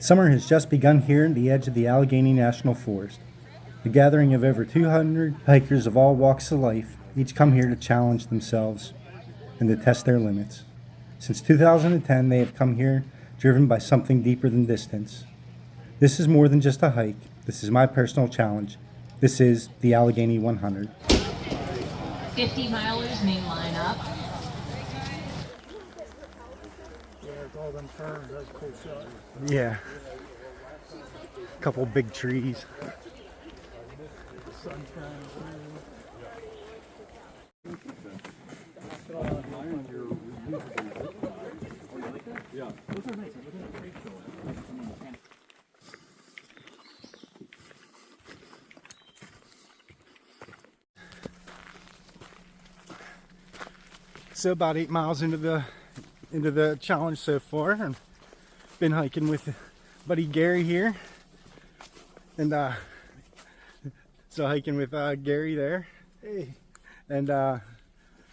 Summer has just begun here at the edge of the Allegheny National Forest. The gathering of over 200 hikers of all walks of life each come here to challenge themselves and to test their limits. Since 2010, they have come here driven by something deeper than distance. This is more than just a hike. This is my personal challenge. This is the Allegheny 100. 50 milers may line up. All them ferns, that's a cool shot. Yeah. A couple big trees. So about 8 miles into the challenge so far, and been hiking with buddy Gary here, and so hiking with Gary there. Hey. And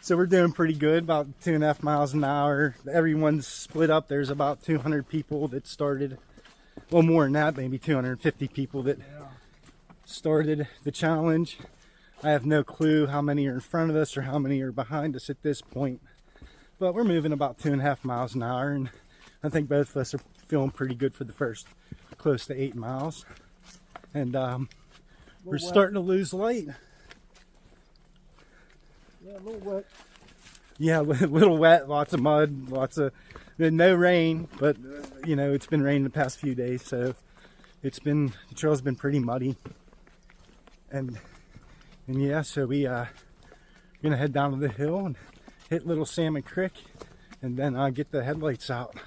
so we're doing pretty good, about 2.5 miles an hour. Everyone's split up. There's about 200 people that started, well, more than that, maybe 250 people that started the challenge. I have no clue how many are in front of us or how many are behind us at this point, but we're moving about 2.5 miles an hour, and I think both of us are feeling pretty good for the first close to 8 miles. And we're starting to lose light. Yeah, a little wet. Yeah, a little wet, lots of mud, no rain, but you know, it's been raining the past few days, so the trail's been pretty muddy. And yeah, so we're gonna head down to the hill and hit Little Salmon Creek, and then get the headlights out.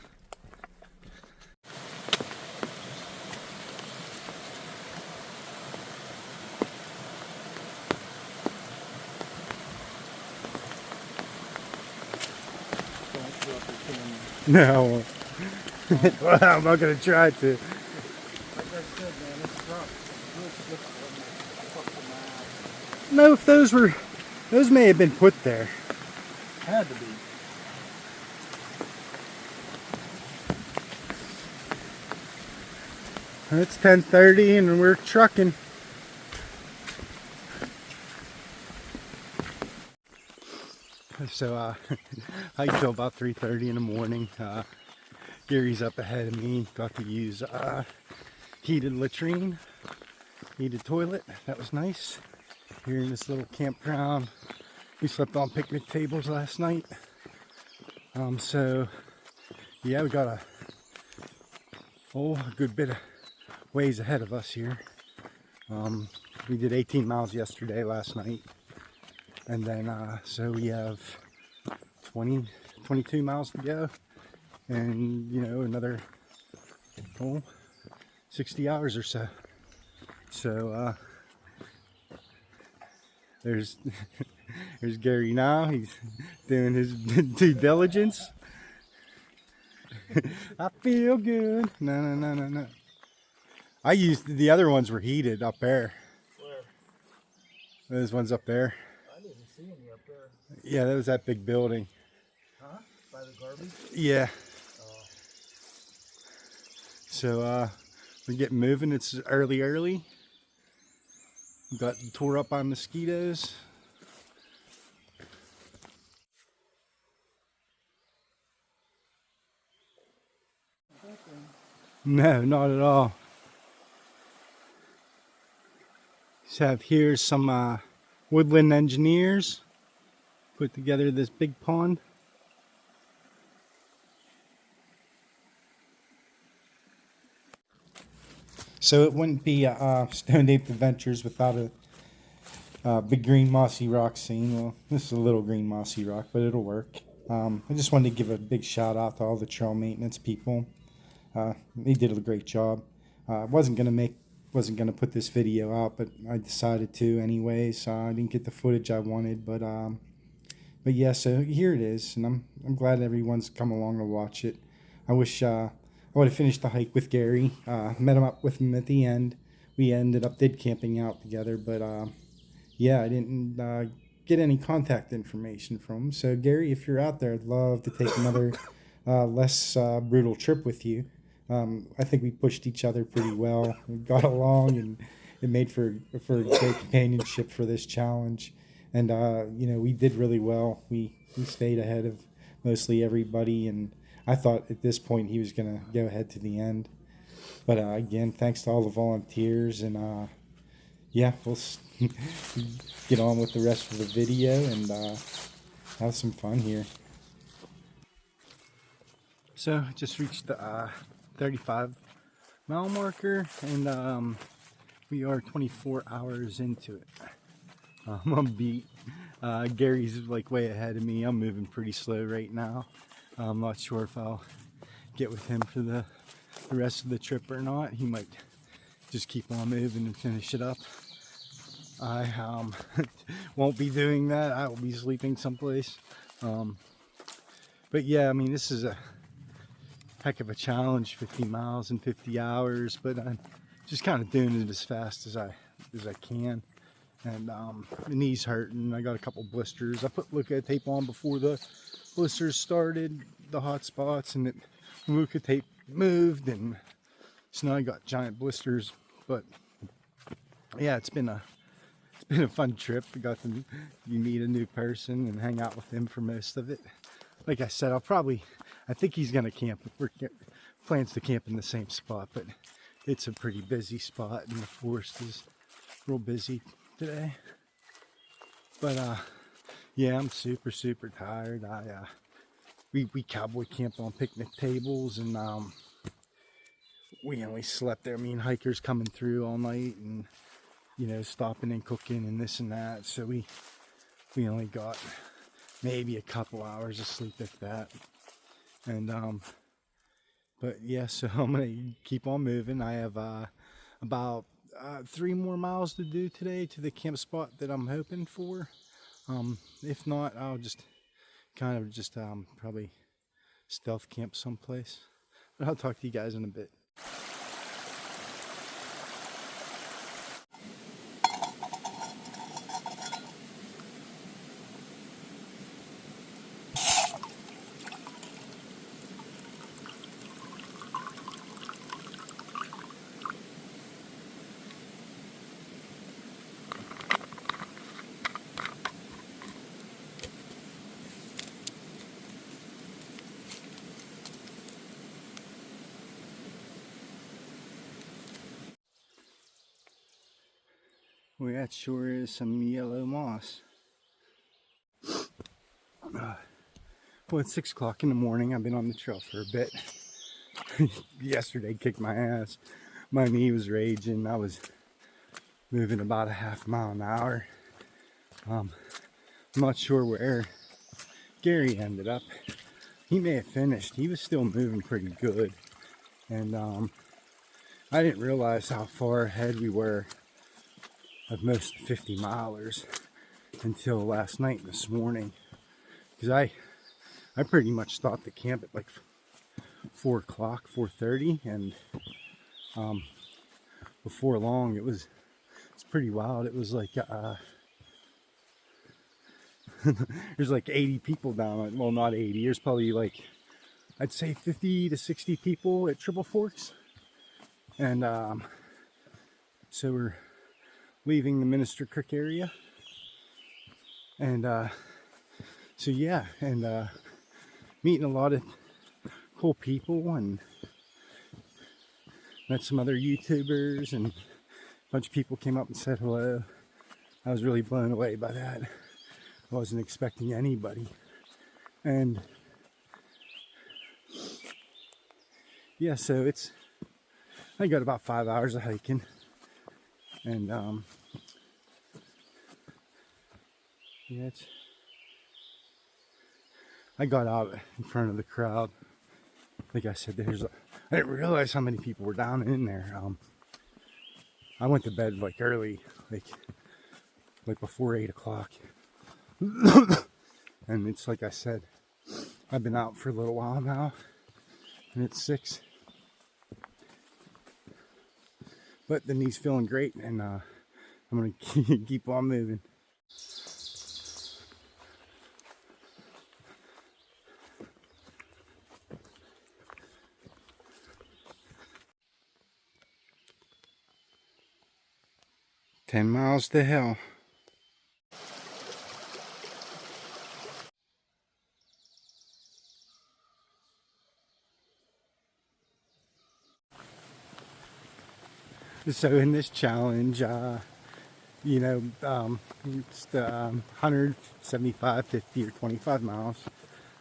No, well, I'm not gonna try to. Like I said, man, it's rough. No, if those may have been put there. Had to be. It's 10:30 and we're trucking. So I till about 3:30 in the morning. Gary's up ahead of me. Got to use heated latrine, heated toilet. That was nice. Here in this little campground. We slept on picnic tables last night. So yeah, we got a good bit of ways ahead of us here. We did 18 miles yesterday, last night. And then, so we have 22 miles to go, and you know, another 60 hours or so. So there's Gary now. He's doing his due diligence. I feel good. No. I used the other ones were heated up there. Where? Those ones up there. I didn't see any up there. Yeah, that was that big building. Huh? By the garbage? Yeah. So we're getting moving. It's early. We got tore up by mosquitoes. No, not at all. Just have here some woodland engineers put together this big pond. So it wouldn't be Stoned Adventures without a big green mossy rock scene. Well, this is a little green mossy rock, but it'll work. I just wanted to give a big shout out to all the trail maintenance people. They did a great job. Wasn't gonna put this video out, but I decided to anyways. I didn't get the footage I wanted, but yeah. So here it is, and I'm glad everyone's come along to watch it. I wish I would have finished the hike with Gary. Met him up with him at the end. We ended up camping out together, but yeah, I didn't get any contact information from him. So Gary, if you're out there, I'd love to take another less brutal trip with you. I think we pushed each other pretty well. We got along, and it made for great companionship for this challenge. And you know, we did really well. We stayed ahead of mostly everybody, and I thought at this point he was going to go ahead to the end. But again, thanks to all the volunteers, and yeah, we'll get on with the rest of the video and have some fun here. So just reached the 35-mile marker, and we are 24 hours into it. I'm beat. Gary's like way ahead of me. I'm moving pretty slow right now. I'm not sure if I'll get with him for the rest of the trip or not. He might just keep on moving and finish it up. I won't be doing that. I will be sleeping someplace. But yeah, I mean, this is a heck of a challenge, 50 miles in 50 hours, but I'm just kind of doing it as fast as I can. And my knee's hurting. I got a couple blisters. I put Luca tape on before the blisters started, the hot spots, and the Luca tape moved, and so now I got giant blisters. But yeah, it's been a fun trip. I got to meet a new person and hang out with him for most of it. Like I said, I think he's gonna camp. We're plans to camp in the same spot, but it's a pretty busy spot, and the forest is real busy today. But yeah, I'm super tired. We cowboy camped on picnic tables, and we only slept there. Me and hikers coming through all night, and you know, stopping and cooking and this and that. So we only got maybe a couple hours of sleep if that. And but yeah, so I'm gonna keep on moving. I have about 3 more miles to do today to the camp spot that I'm hoping for. If not, I'll just kind of just probably stealth camp someplace. But I'll talk to you guys in a bit. Well, that sure is some yellow moss. Well, it's 6 o'clock in the morning. I've been on the trail for a bit. Yesterday kicked my ass. My knee was raging. I was moving about a half mile an hour. I'm not sure where Gary ended up. He may have finished. He was still moving pretty good. And I didn't realize how far ahead we were of most 50 milers until last night and this morning, because I pretty much stopped the camp at like 4 o'clock, 4:30, and before long it's pretty wild. It was like there's like 80 people down. Well, not 80. There's probably like, I'd say 50 to 60 people at Triple Forks, and so we're leaving the Minister Creek area, and so yeah, and meeting a lot of cool people, and met some other YouTubers, and a bunch of people came up and said hello. I was really blown away by that. I wasn't expecting anybody, and yeah, so I got about 5 hours of hiking, and yeah, I got out in front of the crowd. Like I said, I didn't realize how many people were down in there. I went to bed like early, like before 8 o'clock. And it's like I said, I've been out for a little while now, and it's 6. But the knee's feeling great, and I'm gonna keep on moving. 10 miles to hell. So in this challenge, you know, it's the 175, 50, or 25 miles.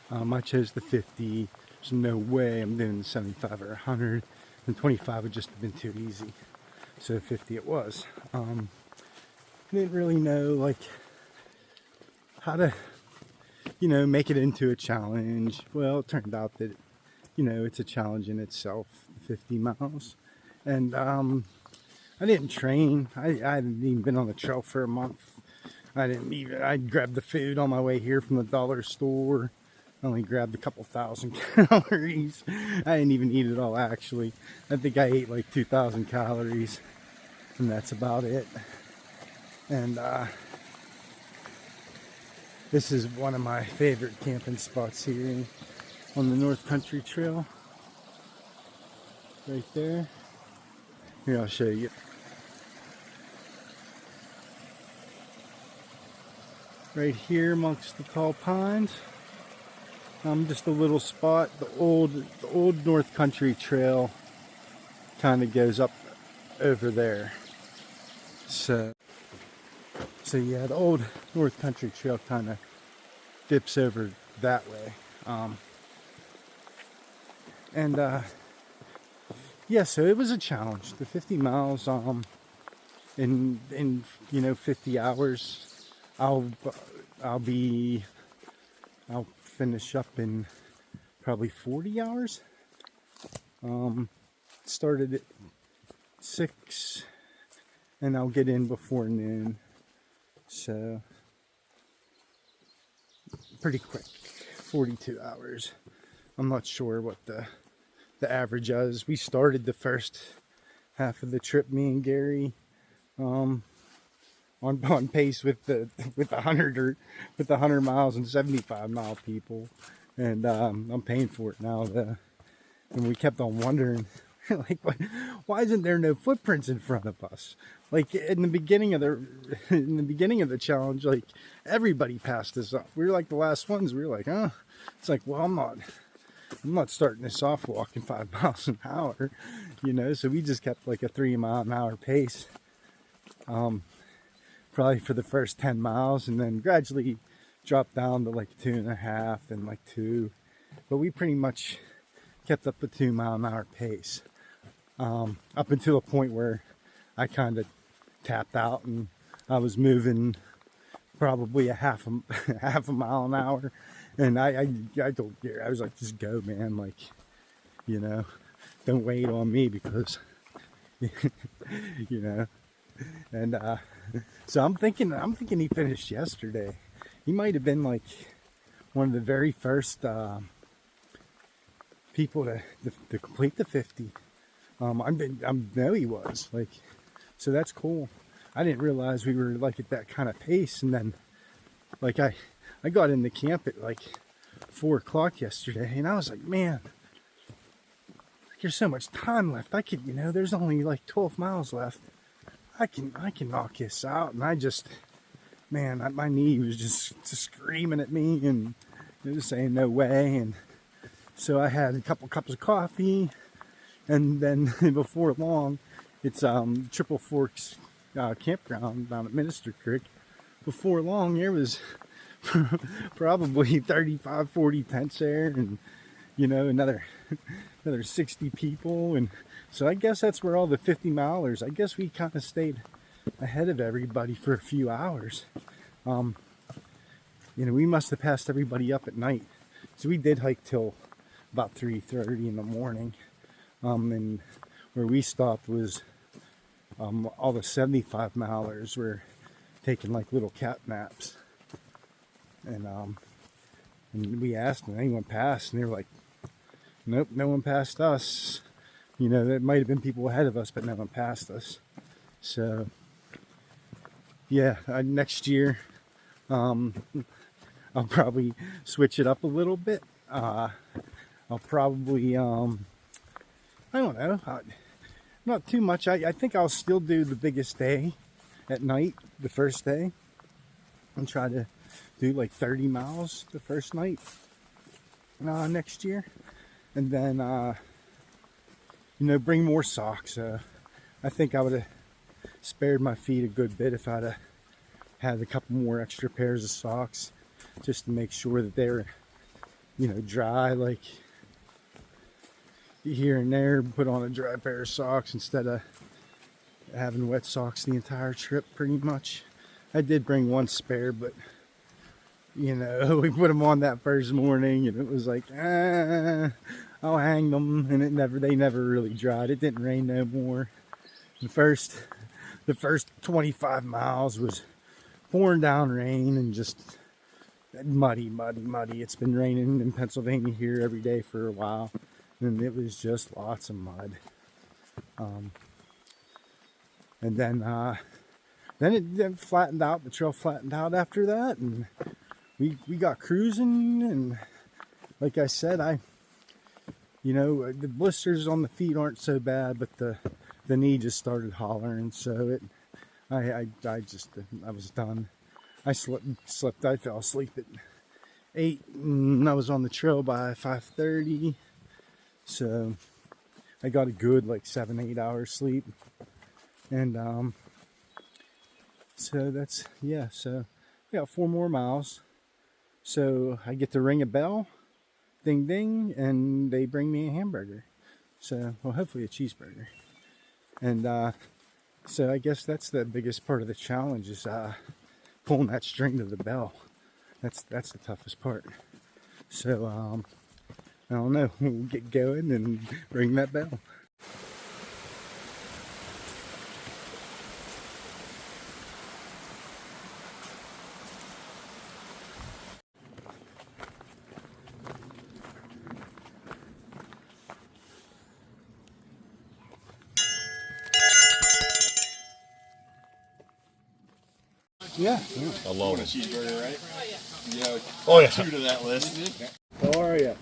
I chose the 50. There's no way I'm doing the 75 or 100. And 25 would just have been too easy. So 50 it was. Didn't really know like how to, you know, make it into a challenge. Well, it turned out that, you know, it's a challenge in itself, 50 miles. And I didn't train. I hadn't even been on the trail for a month. I grabbed the food on my way here from the dollar store. I only grabbed a couple thousand calories. I didn't even eat it all, actually. I think I ate like 2,000 calories, and that's about it. And this is one of my favorite camping spots here on the North Country Trail. Right there. Here, I'll show you. Right here amongst the tall pines. Just a little spot. The old North Country Trail kind of goes up over there. So yeah, the old North Country Trail kind of dips over that way. Yeah, so it was a challenge. The 50 miles in you know 50 hours. I'll finish up in probably 40 hours. Started at 6 and I'll get in before noon. So pretty quick, 42 hours. I'm not sure what the average is. We started the first half of the trip, me and Gary, on pace with the 100 miles and 75 mile people, and I'm paying for it now. And we kept on wondering, like, why isn't there no footprints in front of us? Like in the beginning of the challenge, like everybody passed us up. We were like the last ones. We were like, huh? It's like, well, I'm not starting this off walking 5 miles an hour, you know. So we just kept like a 3 mile an hour pace. Probably for the first 10 miles, and then gradually dropped down to like 2.5 and like 2. But we pretty much kept up the 2 mile an hour pace, up until a point where I kind of tapped out and I was moving probably a half a mile an hour. And I told Gary, I was like, just go, man. Like, you know, don't wait on me because, you know. And so I'm thinking he finished yesterday. He might have been like one of the very first people to complete the 50. I know he was, like, so that's cool. I didn't realize we were like at that kind of pace. And then like I got into camp at like 4 o'clock yesterday, and I was like, man, there's so much time left. I could, you know, there's only like 12 miles left. I can knock this out. And I just, man, my knee was just screaming at me and just saying no way. And so I had a couple cups of coffee, and then before long, it's Triple Forks campground down at Minister Creek. Before long, there was probably 35, 40 tents there, and you know, another 60 people. And so I guess that's where all the 50 milers, I guess we kind of stayed ahead of everybody for a few hours. You know, we must have passed everybody up at night. So we did hike till about 3:30 in the morning. And where we stopped was all the 75 milers were taking like little cat naps. And we asked them, anyone passed? And they were like, nope, no one passed us. You know, there might have been people ahead of us, but no one passed us. So, yeah, next year, I'll probably switch it up a little bit. I'll probably, I don't know, not too much. I think I'll still do the biggest day at night the first day and try to do like 30 miles the first night next year. And then, you know, bring more socks. I think I would have spared my feet a good bit if I'd have had a couple more extra pairs of socks just to make sure that they're, you know, dry, like here and there. Put on a dry pair of socks instead of having wet socks the entire trip pretty much. I did bring one spare, but you know, we put them on that first morning and it was like, I'll hang them, and they never really dried. It didn't rain no more. The first 25 miles was pouring down rain and just muddy. It's been raining in Pennsylvania here every day for a while, and it was just lots of mud. And then it flattened out. The trail flattened out after that, and we got cruising. And like I said, you know, the blisters on the feet aren't so bad, but the knee just started hollering. So I was done. I slept. I fell asleep at 8, and I was on the trail by 5:30. So I got a good like 7-8 hours sleep. And so that's, yeah, so we got 4 more miles. So I get to ring a bell, ding ding, and they bring me a hamburger. So, well, hopefully a cheeseburger. And so I guess that's the biggest part of the challenge is pulling that string to the bell. That's the toughest part. So I don't know, we'll get going and ring that bell. Yeah. Alone. Cheeseburger, right? Yeah. Oh yeah. 2 to that list. How are you?